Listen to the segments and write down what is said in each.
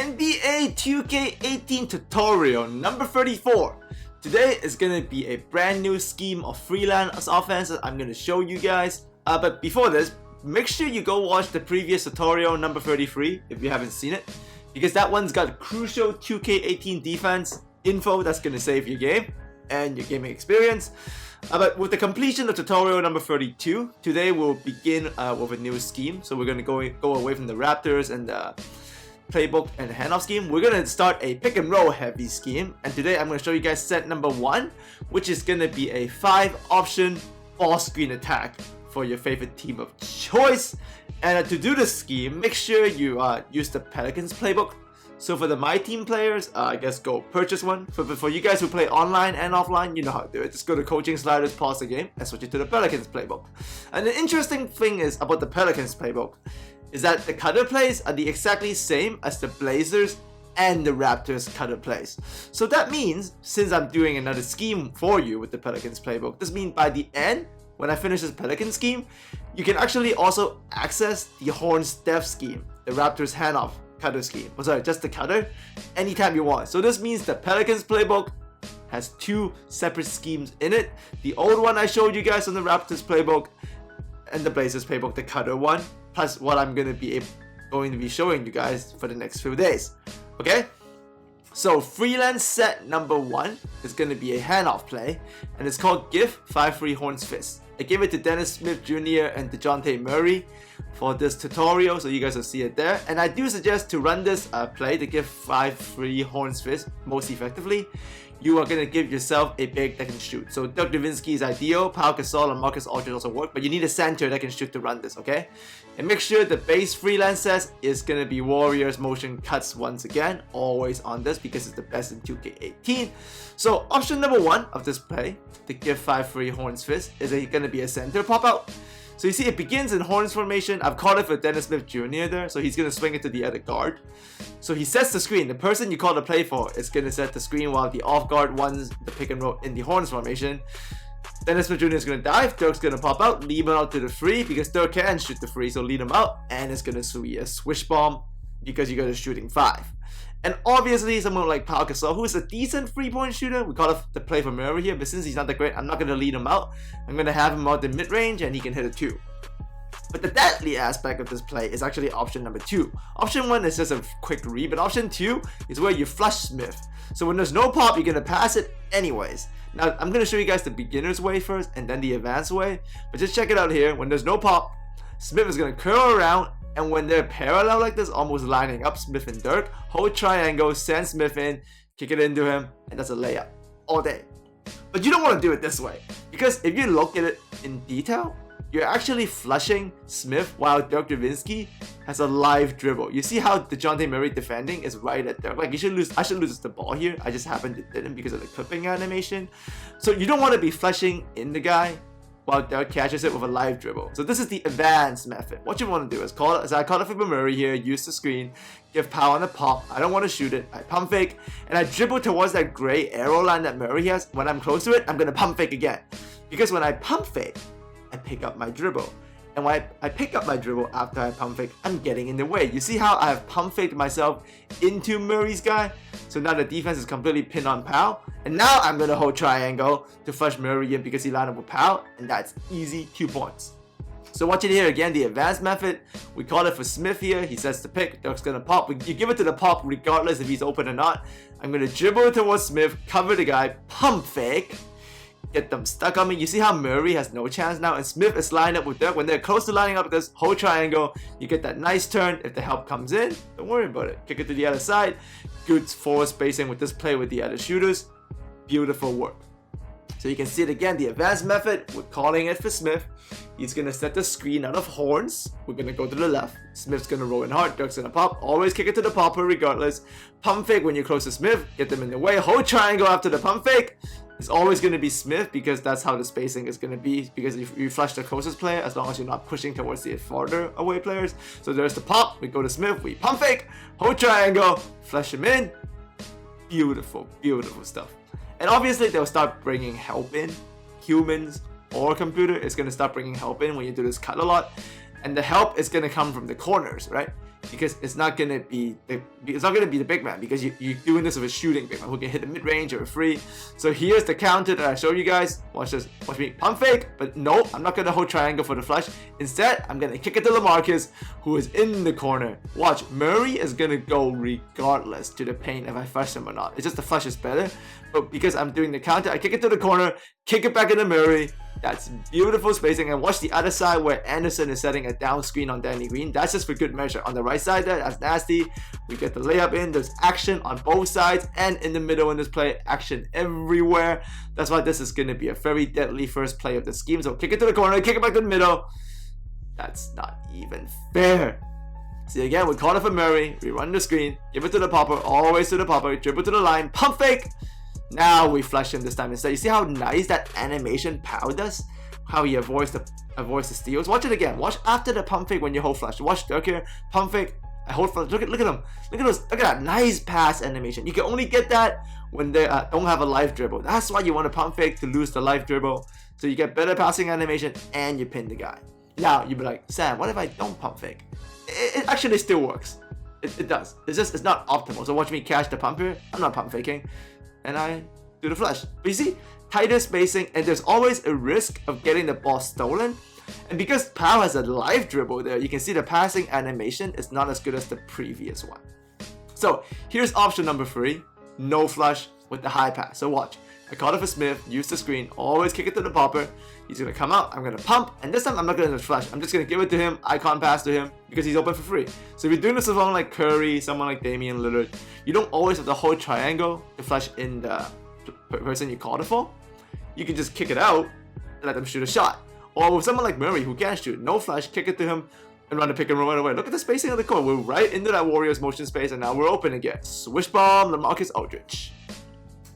NBA 2K18 tutorial number 34. Today is going to be a brand new scheme of Freelance offense that I'm going to show you guys. But before this, make sure you go watch the previous tutorial number 33 if you haven't seen it, because that one's got crucial 2K18 defense info that's going to save your game and your gaming experience. But with the completion of tutorial number 32, today we'll begin with a new scheme. So we're going to go away from the Raptors and the playbook and handoff scheme. We're going to start a pick and roll heavy scheme, and today I'm going to show you guys set number 1, which is going to be a 5 option ball screen attack for your favorite team of choice. And to do this scheme, make sure you use the Pelicans playbook. So for the My Team players, I guess go purchase one. For you guys who play online and offline, you know how to do it. Just go to coaching sliders, pause the game, and switch it to the Pelicans playbook. And the interesting thing is about the Pelicans playbook is that the cutter plays are the exactly same as the Blazers and the Raptors cutter plays. So that means, since I'm doing another scheme for you with the Pelicans playbook, this means by the end, when I finish this Pelican scheme, you can actually also access the Horns Def scheme, the Raptors handoff cutter scheme. Oh, sorry, just the cutter, anytime you want. So this means the Pelicans playbook has 2 separate schemes in it. The old one I showed you guys on the Raptors playbook and the Blazers playbook, the cutter one, plus what I'm going to be showing you guys for the next few days. Okay? So Freelance set number 1 is going to be a handoff play, and it's called Give 5-3 Horns Fist. I gave it to Dennis Smith Jr. and DeJounte Murray for this tutorial, so you guys will see it there. And I do suggest to run this play to give 5-3 Horns Fist most effectively. You are going to give yourself a big that can shoot. So Dirk Nowitzki is ideal, Pau Gasol and Marcus Aldridge also work, but you need a center that can shoot to run this, okay? And make sure the base Freelance says is going to be Warriors motion cuts once again, always on this because it's the best in 2K18. So option number 1 of this play, to give 5-3 Horns Fist, is going to be a center pop out. So you see it begins in Horns formation. I've called it for Dennis Smith Jr. there, so he's going to swing it to the other guard. So he sets the screen. The person you call the play for is going to set the screen while the off guard runs the pick and roll in the Horns formation. Dennis Smith Jr. is going to dive. Dirk's going to pop out, lead him out to the free because Dirk can shoot the free, so lead him out. And it's going to be a swish bomb because you got a shooting 5. And obviously, someone like Pau Gasol, who is a decent 3-point shooter, we call it the play for Murray here, but since he's not that great, I'm not going to lead him out. I'm going to have him out in mid-range, and he can hit a 2. But the deadly aspect of this play is actually option number 2. Option 1 is just a quick read, but option 2 is where you flush Smith. So when there's no pop, you're going to pass it anyways. Now, I'm going to show you guys the beginner's way first, and then the advanced way. But just check it out here. When there's no pop, Smith is going to curl around, and when they're parallel like this, almost lining up, Smith and Dirk, hold triangle, send Smith in, kick it into him, and that's a layup all day. But you don't want to do it this way, because if you look at it in detail, you're actually flushing Smith while Dirk Nowitzki has a live dribble. You see how DeJounte Murray defending is right at Dirk. Like, I should lose the ball here. I just happened to didn't because of the clipping animation. So you don't want to be flushing in the guy while Dirk catches it with a live dribble. So this is the advanced method. What you want to do is I call it for Murray here, use the screen, give Pau on the pop. I don't want to shoot it. I pump fake, and I dribble towards that gray arrow line that Murray has. When I'm close to it, I'm going to pump fake again. Because when I pump fake, I pick up my dribble. And when I pick up my dribble after I pump fake, I'm getting in the way. You see how I have pump faked myself into Murray's guy? So now the defense is completely pinned on Pau. And now I'm going to hold triangle to flush Murray in because he lined up with Pau. And that's easy 2 points. So watch it here again, the advanced method. We call it for Smith here. He sets the pick. Dirk's going to pop. You give it to the pop regardless if he's open or not. I'm going to dribble towards Smith, cover the guy, pump fake, get them stuck on me. You see how Murray has no chance now, and Smith is lined up with Dirk. When they're close to lining up with this whole triangle, you get that nice turn. If the help comes in, don't worry about it. Kick it to the other side. Good forward spacing with this play with the other shooters. Beautiful work. So you can see it again, the advanced method. We're calling it for Smith. He's going to set the screen out of Horns. We're going to go to the left. Smith's going to roll in hard. Dirk's going to pop. Always kick it to the popper regardless. Pump fake when you're close to Smith. Get them in the way. Whole triangle after the pump fake. It's always going to be Smith because that's how the spacing is going to be, because if you flush the closest player, as long as you're not pushing towards the farther away players. So there's the pop, we go to Smith, we pump fake, hold triangle, flush him in. Beautiful, beautiful stuff. And obviously they'll start bringing help in. Humans or computer is going to start bringing help in when you do this cut a lot. and the help is gonna come from the corners, right? Because it's not gonna be the big man, because you're doing this with a shooting big man who can hit the mid range or a free. So here's the counter that I showed you guys. Watch this. Watch me pump fake, but no, I'm not gonna hold triangle for the flush. Instead, I'm gonna kick it to LaMarcus, who is in the corner. Watch, Murray is gonna go regardless to the paint if I flush him or not. It's just the flush is better, but because I'm doing the counter, I kick it to the corner, kick it back into Murray. That's beautiful spacing. And watch the other side where Anderson is setting a down screen on Danny Green. That's just for good measure. On the right side there, that's nasty. We get the layup in. There's action on both sides and in the middle in this play. Action everywhere. That's why this is going to be a very deadly first play of the scheme. So kick it to the corner, kick it back to the middle. That's not even fair. See, again, we call it for Murray. We run the screen, give it to the popper, always to the popper, dribble to the line, pump fake. Now we flush him this time instead. You see how nice that animation Pow does? How he avoids the steals. Watch it again. Watch after the pump fake when you hold flush. Watch Dirk here. Pump fake. I hold flush. Look at him. Look at that nice pass animation. You can only get that when they don't have a live dribble. That's why you want to pump fake, to lose the live dribble. So you get better passing animation and you pin the guy. Now you'd be like, Sam, what if I don't pump fake? It actually still works. It does. It's not optimal. So watch me catch the pump here. I'm not pump faking. And I do the flush. But you see, tighter spacing, and there's always a risk of getting the ball stolen. And because Pow has a live dribble there, you can see the passing animation is not as good as the previous one. So here's option number 3, no flush with the high pass. So watch. I call it for Smith, use the screen, always kick it to the popper. He's gonna come out, I'm gonna pump, and this time I'm not gonna flush. I'm just gonna give it to him, icon pass to him, because he's open for free. So if you're doing this with someone like Curry, someone like Damian Lillard, you don't always have to hold triangle to flush in the person you called it for. You can just kick it out and let them shoot a shot. Or with someone like Murray who can't shoot, no flush, kick it to him and run the pick and roll right away. Look at the spacing of the court. We're right into that Warriors motion space, and now we're open again. Swish bomb, LaMarcus Aldridge.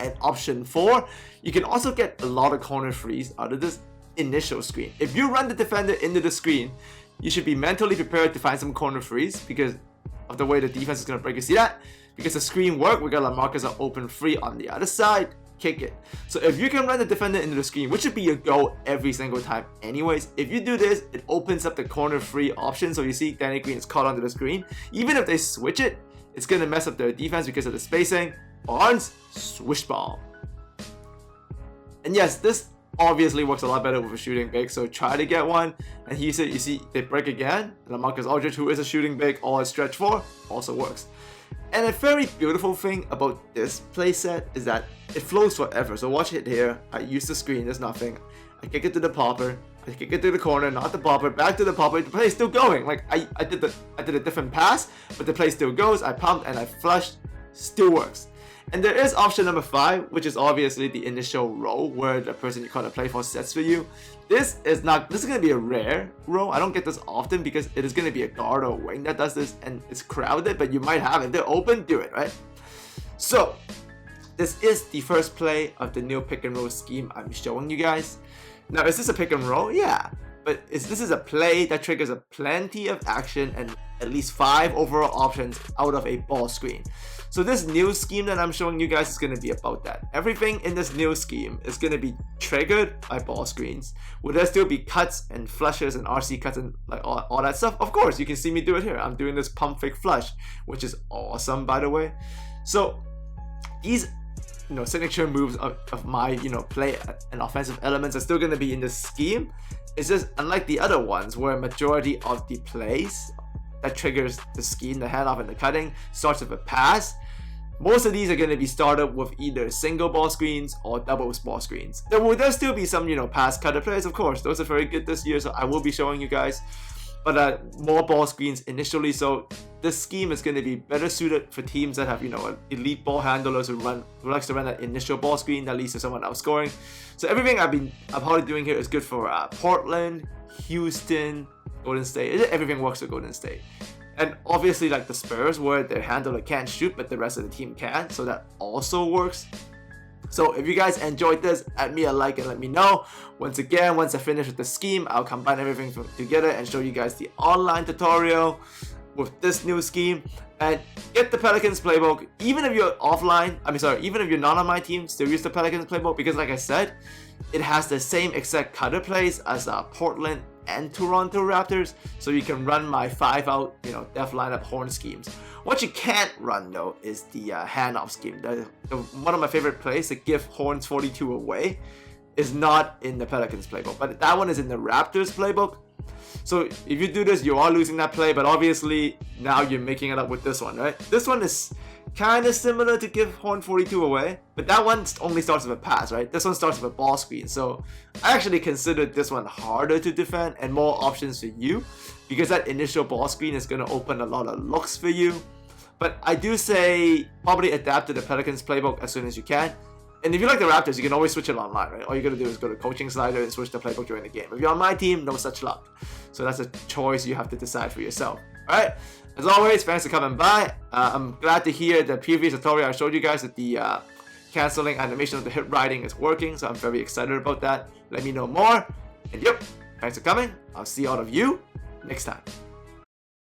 And option 4, you can also get a lot of corner frees out of this initial screen. If you run the defender into the screen, you should be mentally prepared to find some corner frees because of the way the defense is going to break. You see that? Because the screen worked, we got LaMarcus are open free on the other side. Kick it. So if you can run the defender into the screen, which should be your goal every single time anyways, if you do this, it opens up the corner free option. So you see Danny Green is caught onto the screen. Even if they switch it, it's going to mess up their defense because of the spacing. Barnes, swish bomb. And yes, this obviously works a lot better with a shooting big, so try to get one. And he said, you see, they break again. LaMarcus Aldridge, who is a shooting big, all is stretch 4, also works. And a very beautiful thing about this playset is that it flows forever. So watch it here. I use the screen, there's nothing. I kick it to the popper. I kick it to the corner, not the popper, back to the popper. The play is still going. Like I did a different pass, but the play still goes. I pumped and I flushed, still works. And there is option number 5, which is obviously the initial row where the person you call to play for sets for you. This is going to be a rare row. I don't get this often because it is going to be a guard or wing that does this, and it's crowded, but you might have it. They're open, do it, right? So this is the first play of the new pick and roll scheme I'm showing you guys. Now, is this a pick and roll? Yeah. But this is a play that triggers a plenty of action and at least 5 overall options out of a ball screen. So this new scheme that I'm showing you guys is going to be about that. Everything in this new scheme is going to be triggered by ball screens. Will there still be cuts and flushes and RC cuts and like all that stuff? Of course, you can see me do it here. I'm doing this pump fake flush, which is awesome, by the way. So these signature moves of my play and offensive elements are still going to be in the scheme. It's just unlike the other ones where a majority of the plays that triggers the scheme, the handoff and the cutting, starts with a pass. Most of these are going to be started with either single ball screens or double ball screens. There will still be some pass cutter plays, of course. Those are very good this year, so I will be showing you guys. But more ball screens initially, so this scheme is going to be better suited for teams that have elite ball handlers who likes to run that initial ball screen that leads to someone else scoring. So everything I'm probably doing here is good for Portland, Houston, Golden State. Everything works for Golden State. And obviously like the Spurs where their handler can't shoot but the rest of the team can, so that also works. So if you guys enjoyed this, add me a like and let me know. Once again, once I finish with the scheme, I'll combine everything together and show you guys the online tutorial with this new scheme. And get the Pelicans playbook. Even if you're offline, even if you're not on my team, still use the Pelicans playbook because like I said, it has the same exact cutter plays as Portland and Toronto Raptors, so you can run my 5-out, def lineup horn schemes. What you can't run though is the handoff scheme. One of my favorite plays to give horns 42 away is not in the Pelicans playbook, but that one is in the Raptors playbook. So if you do this, you are losing that play, but obviously now you're making it up with this one, right? This one is kind of similar to give horn 42 away, but that one only starts with a pass, right? This one starts with a ball screen. So I actually considered this one harder to defend and more options for you, because that initial ball screen is going to open a lot of looks for you. But I do say probably adapt to the Pelicans playbook as soon as you can. And if you like the Raptors, you can always switch it online, right? All you gotta do is go to Coaching Slider and switch the playbook during the game. If you're on my team, no such luck. So that's a choice you have to decide for yourself. Alright, as always, thanks for coming by. I'm glad to hear the previous tutorial I showed you guys that the canceling animation of the hit riding is working, so I'm very excited about that. Let me know more. And yep, thanks for coming. I'll see all of you next time.